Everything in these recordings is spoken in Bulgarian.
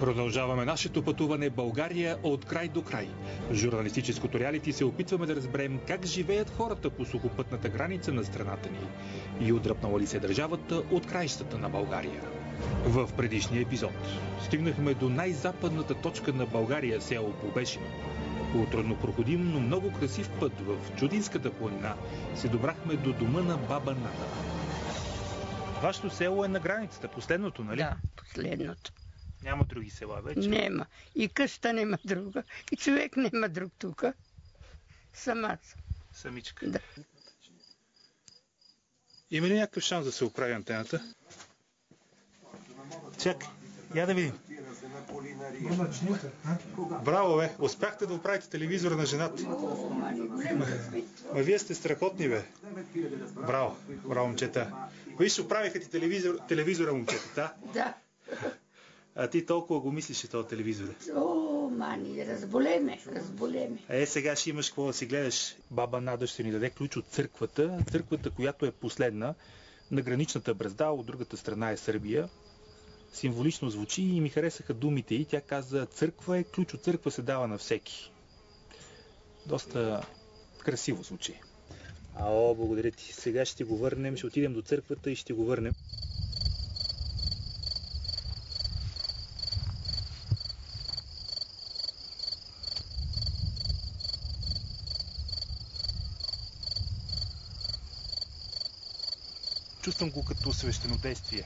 Продължаваме нашето пътуване България от край до край. В журналистическото реалити се опитваме да разберем как живеят хората по сухопътната граница на страната ни и отдръпнала ли се държавата от краищата на България. В предишния епизод стигнахме до най-западната точка на България, село Побешино. По труднопроходим, но много красив път в Чудинската планина се добрахме до дома на баба Нада. Вашето село е на границата, последното, нали? Да, последното. Няма други села вече? Нема. И къща нема друга. И човек нема друг тук. Сама съм. Самичка. Да. Има ли някакъв шанс да се оправи антената? Чакай, я да видим. Браво, бе! Успяхте да оправите телевизора на жената. Ма вие сте страхотни, бе. Браво, браво, момчета. Виж, оправиха ти телевизора, момчета. Да. А ти толкова го мислиш, този телевизор. О, мани, разболеме. Сега ще имаш какво да си гледаш. Баба Нада ще ни даде ключ от църквата. Църквата, която е последна на граничната бразда, от другата страна е Сърбия. Символично звучи и ми харесаха думите и тя каза: църква е ключ от църква се дава на всеки. Доста красиво звучи. Благодаря ти. Сега ще го върнем, ще отидем до църквата и ще го върнем. Чувствам го като свещенодействие.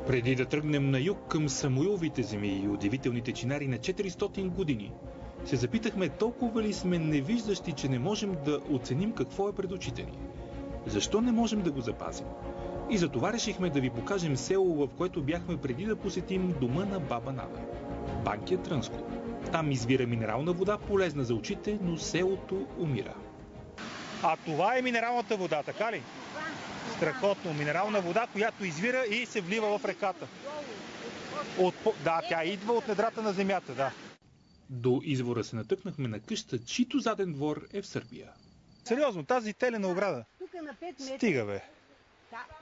Преди да тръгнем на юг към Самуиловите земи и удивителните чинари на 400 години, се запитахме толкова ли сме невиждащи, че не можем да оценим какво е пред очите ни. Защо не можем да го запазим? И затова решихме да ви покажем село, в което бяхме преди да посетим дома на баба Нада. Банкя Трънско. Там извира минерална вода, полезна за очите, но селото умира. А това е минералната вода, така ли? Страхотно. Минерална вода, която извира и се влива в реката. Да, тя идва от недрата на земята, да. До извора се натъкнахме на къща, чийто заден двор е в Сърбия. Сериозно, тази телена ограда. Тук на 5 метра. Стига, бе.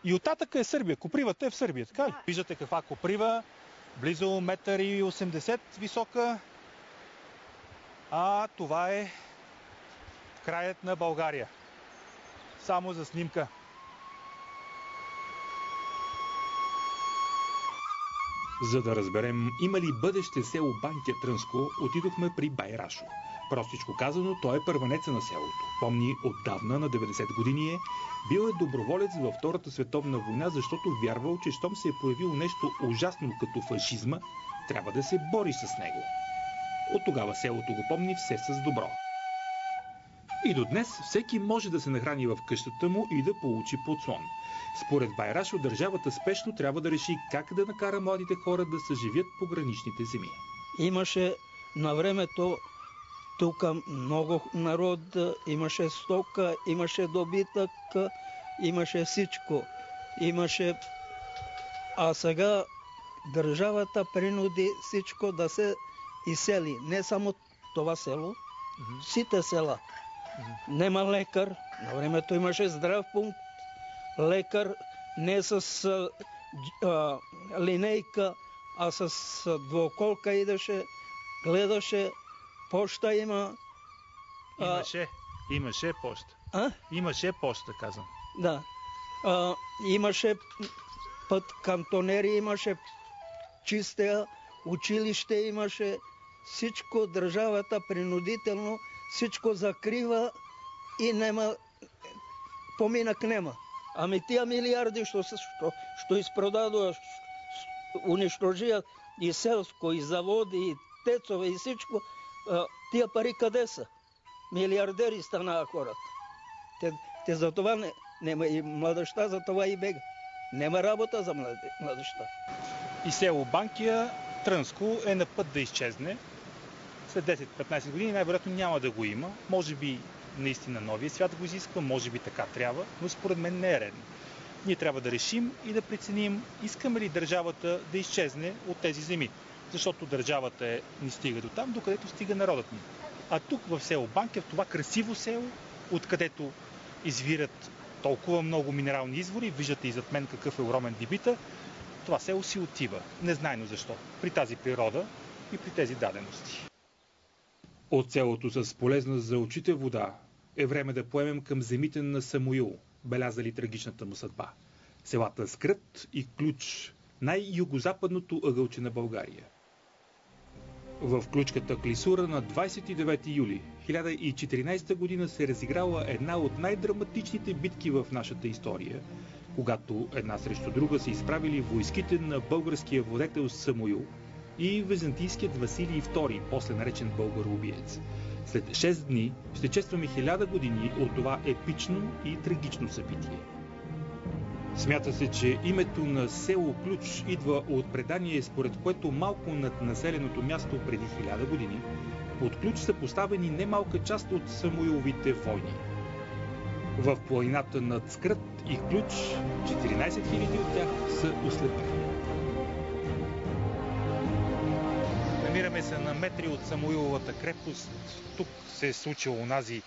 И оттатък е Сърбия. Копривата е в Сърбия, така ли? Да. Виждате каква коприва. Близо 1,80 м висока. А това е краят на България. Само за снимка. За да разберем има ли бъдеще село Банкя Трънско, отидохме при бай Рашо. Простичко казано, той е първенеца на селото. Помни, отдавна, на 90 години е, бил е доброволец във Втората световна война, защото вярвал, че щом се е появило нещо ужасно като фашизма, трябва да се бори с него. От тогава селото го помни все с добро. И до днес всеки може да се нахрани в къщата му и да получи подслон. Според бай Рашо, държавата спешно трябва да реши как да накара младите хора да съживят пограничните земи. Имаше на времето тук много народ, имаше стока, имаше добитък, имаше всичко. А сега държавата принуди всичко да се изсели. Не само това село, всичките села. Нема лекар, на времето имаше здрав пункт. Лекар не с линейка, а с двуколка идеше, гледаше, поща има. Имаше поща. Имаше поща, казвам. Да. Имаше път кантонери, имаше чистия, училище имаше, всичко държавата принудително, всичко закрива и нема, поминък нема. Ами тия милиарди, що изпродадоа, унищожия и селско, и заводи, и тецове, и всичко, тия пари къде са? Милиардери станаха хората. Те за това нема и младеща, за това и бега. Нема работа за младеща. И село Банкя Трънско е на път да изчезне. След 10-15 години най-вероятно няма да го има. Може би наистина новия свят го изисква, може би така трябва, но според мен не е редно. Ние трябва да решим и да преценим, искаме ли държавата да изчезне от тези земи. Защото държавата ни стига до там, докъдето стига народът ни. А тук в село Банкя, в това красиво село, откъдето извират толкова много минерални извори, виждате и зад мен какъв е огромен дебита, това село си отива. Незнайно защо. При тази природа и при тези дадености. От селото с полезна за очите вода е време да поемем към земите на Самуил, белязали трагичната му съдба. Селата Скрът и Ключ, най-югозападното ъгълче на България. В ключката Клисура на 29 юли 1014 година се разиграла една от най-драматичните битки в нашата история, когато една срещу друга се изправили войските на българския владетел Самуил и византийският Василий II, после наречен българоубиец. След 6 дни ще честваме 1000 години от това епично и трагично събитие. Смята се, че името на село Ключ идва от предание, според което малко над населеното място преди 1000 години под Ключ са поставени немалка част от Самуиловите войни. В планината над Скрът и Ключ 14 000 от тях са ослепени. Намираме се на метри от Самуиловата крепост. Тук се е случила онази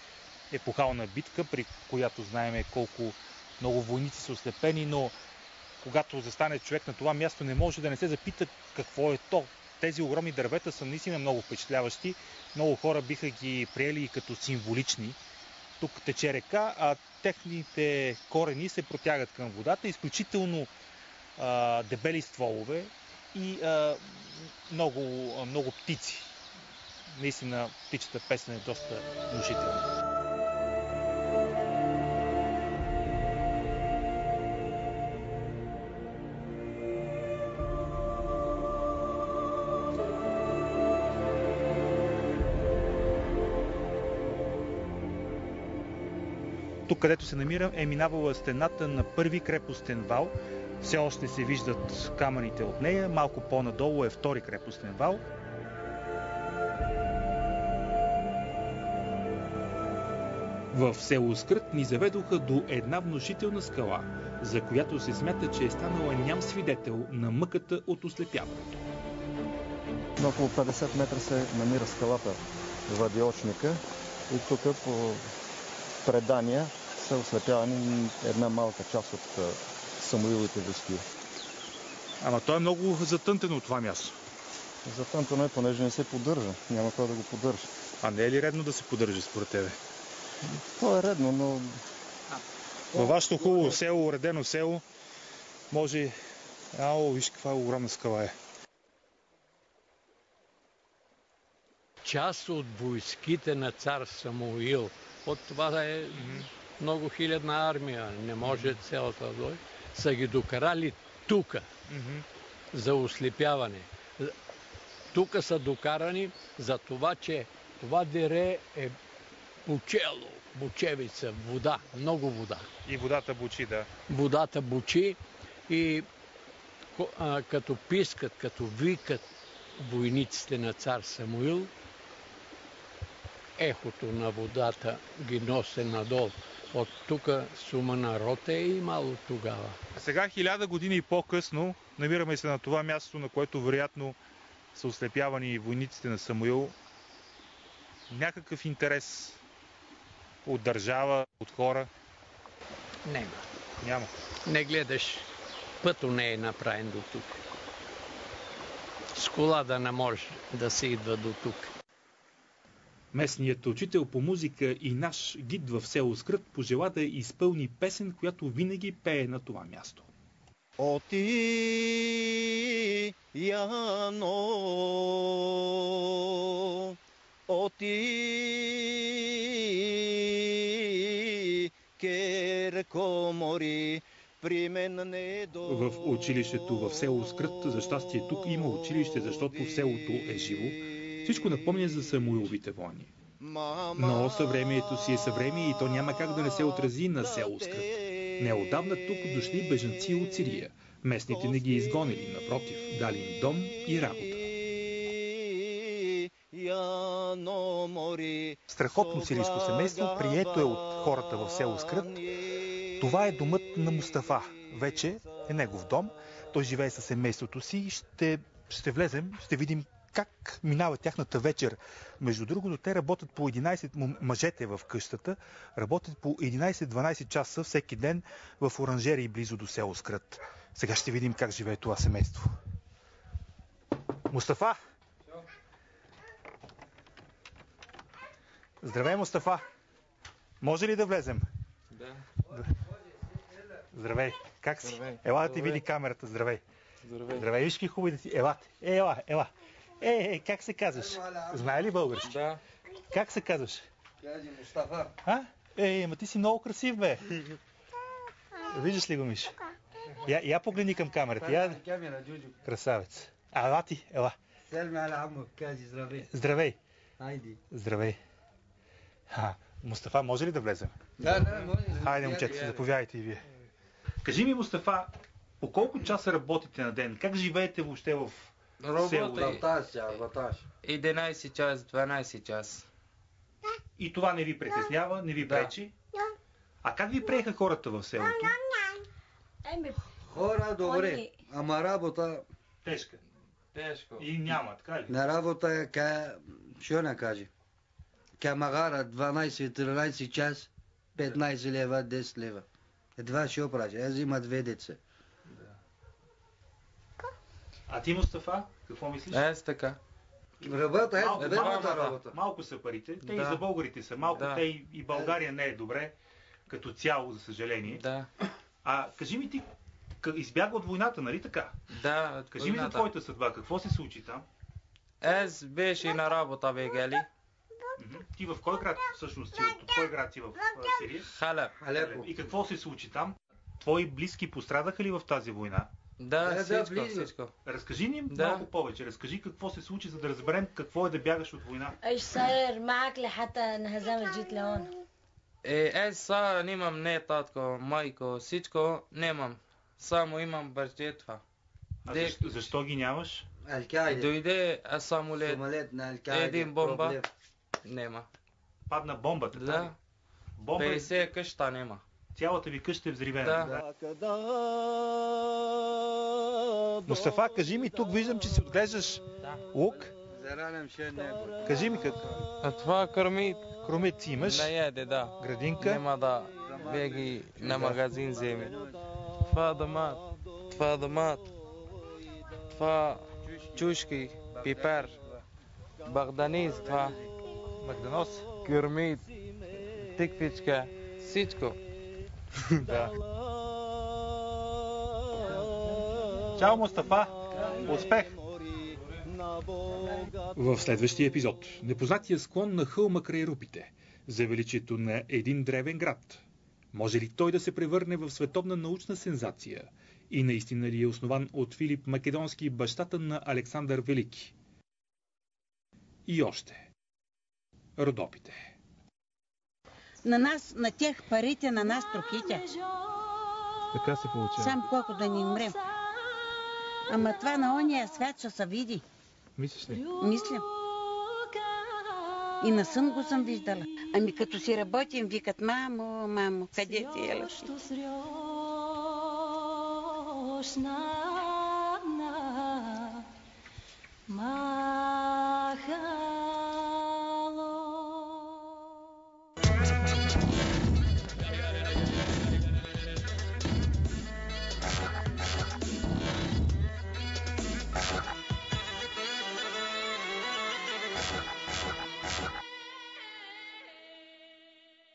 епохална битка, при която знаем колко много войници са ослепени, но когато застане човек на това място, не може да не се запита какво е то. Тези огромни дървета са наистина много впечатляващи. Много хора биха ги приели и като символични. Тук тече река, а техните корени се протягат към водата. Изключително дебели стволове и много птици. Наистина птичата песен е доста внушителна. Тук, където се намирам, е минавала стената на първи крепостен вал. Все още се виждат камъните от нея. Малко по-надолу е втори крепостен вал. В село Скрът ни заведоха до една внушителна скала, за която се смята, че е станала ням свидетел на мъката от ослепяването. На около 50 метра се намира скалата Владиочника и тук по предания са ослепявани една малка част от Самуиловите войски. Ама то е много затънтено това място. Затънтено е, понеже не се поддържа. Няма кой да го поддържа. А не е ли редно да се поддържа според тебе? То е редно, но... Във вашето хубаво село, уредено село, може... виж каква огромна скала е. Част от войските на цар Самуил, от това е много хилядна армия, не може цялата да дойде, са ги докарали тука за ослепяване. Тук са докарани за това, че това дере е бучело, бучевица, вода, много вода. И водата бучи, да. Водата бучи и като пискат, като викат войниците на цар Самуил, ехото на водата ги носи надолу. От тук сума народ е имало тогава. А сега 1000 години по-късно намираме се на това място, на което вероятно са ослепявани войниците на Самуил. Някакъв интерес от държава, от хора? Няма. Не гледаш, пътно не е направен до тук. С кола да не може да се идва до тук. Местният учител по музика и наш гид в село Скрът пожела да изпълни песен, която винаги пее на това място. Оти, Яно, оти, Керкомори, в училището в село Скрът, за щастие тук има училище, защото селото е живо. Всичко напомня за Самуиловите войни. Но съвремието си е съвремие и то няма как да не се отрази на село Скрът. Неотдавна тук дошли бежанци от Сирия. Местните не ги изгонили, напротив, дали им дом и работа. Страхотно сирийско семейство, прието е от хората в село Скрът. Това е домът на Мустафа. Вече е негов дом. Той живее със семейството си и ще влезем, ще видим как минава тяхната вечер. Между другото, те работят по 11, мъжете в къщата, работят по 11-12 часа всеки ден в оранжерии близо до село Скрът. Сега ще видим как живее това семейство. Мустафа! Здравей, Мустафа! Може ли да влезем? Да. Здравей! Как си? Здравей. Ела да ти види камерата. Здравей! Здравей. Здравей, виж какви хубави да си. Ела. Как се казваш? Знае ли български? Да. Как се казваш? Кажи Мустафа. Ма ти си много красив, бе. Виждаш ли го, Миш? Я погледни към камерата. Камера, Джуджу. Красавец. Ела ти, ела. Селми аля аму, кажи здравей. Здравей. Хайди. Здравей. Мустафа, може ли да влезем? Да, може. Хайде, момчета, заповядайте и вие. Кажи ми, Мустафа, по колко часа работите на ден? Как живеете въобще в село? Ваташ. 11 час, 12 час. И това не ви притеснява, не ви пречи? А как ви приеха хората в селото? Хора, добре. Ама работа, Тежка. Тежко. И няма, така ли? на работа, що не кажи? Камагара 12-13 час, 15 лева, 10 лева. Едва ще опрача. Аз има 2 деца. А ти, Мустафа, какво мислиш? Аз така. Работа, двамата работа. Малко са парите. Те и Да. за българите са малко. Да. Те и България не е добре, като цяло, за съжаление. Да. Кажи ми ти, избяга от войната, нали така? Да, от Кажи ми за войната. твоята съдба, какво се случи там? Аз беше на работа, бегали. Ти в кой град всъщност си? От кой град си в Сирия? Халеб. Алепо. И какво се случи там? Твои близки пострадаха ли в тази война? Да, всичко, близо. всичко. Разкажи ни Да. малко повече. Разкажи какво се случи, за да разберем какво е да бягаш от война. ايش صاير معك لحتى انهزمت جيت لهون؟ Аз са нямам не татко, майко, всичко нямам. Само имам бърчетва. Защо ги нямаш? Алкайде. Дойде самолет, Самолет на Алкайде. един бомба, нема. Падна бомбата, Да. така ли? Бомба, 50 къща нема. цялата ви къща е взривена. Да. Мустафа, кажи ми, тук виждам, че си отглеждаш лук. Заранем ще не. Кажи ми, А това кърми кромет си имаш, не яде, да. градинка. Нема да беги на магазин вземи. Това домат. Това чушки, пипер, багдaniz, това Магданос. кърмит, тиквичка, всичко. Да. Чао, Мустафа! Успех! В следващия епизод непознатия склон на хълма край Рупите за величието на един древен град. Може ли той да се превърне в световна научна сензация? И наистина ли е основан от Филип Македонски, бащата на Александър Велики? И още. Родопите. На нас, на тях парите, на нас трохите. Така се получава. Сам колко да ни умрем. Ама това на ония свят ще се види. Мислиш ли? Мисля. И на сън го съм виждала. Ами като си работим, викат, мамо, къде ти ела си?